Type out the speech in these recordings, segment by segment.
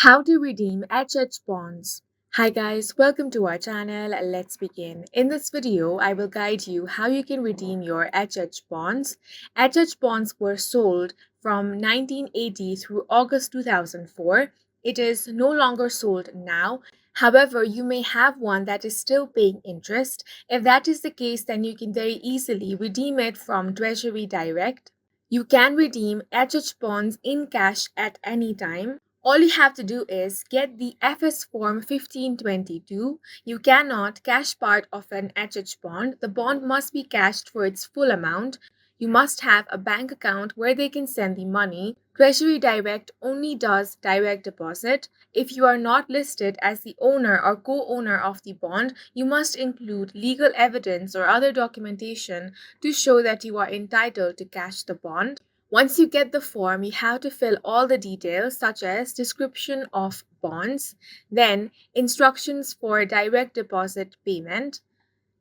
How to redeem HH bonds. Hi guys, welcome to our channel. Let's begin. In this video, I will guide you how you can redeem your HH bonds. HH bonds were sold from 1980 through August 2004. It is no longer sold now. However, you may have one that is still paying interest. If that is the case, then you can very easily redeem it from Treasury Direct. You can redeem HH bonds in cash at any time. All you have to do is get the FS Form 1522. You cannot cash part of an HH bond. The bond must be cashed for its full amount. You must have a bank account where they can send the money. Treasury Direct only does direct deposit. If you are not listed as the owner or co-owner of the bond, you must include legal evidence or other documentation to show that you are entitled to cash the bond. Once you get the form, you have to fill all the details such as description of bonds, then instructions for direct deposit payment.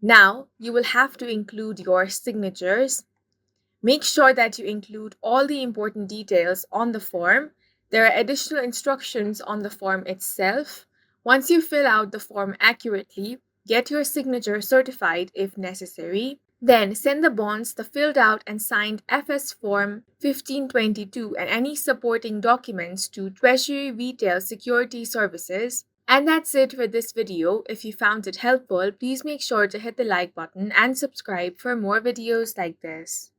Now, you will have to include your signatures. Make sure that you include all the important details on the form. There are additional instructions on the form itself. Once you fill out the form accurately, get your signature certified if necessary. Then send the bonds, the filled out and signed FS Form 1522 and any supporting documents to Treasury Retail Security Services. And that's it for this video. If you found it helpful, please make sure to hit the like button and subscribe for more videos like this.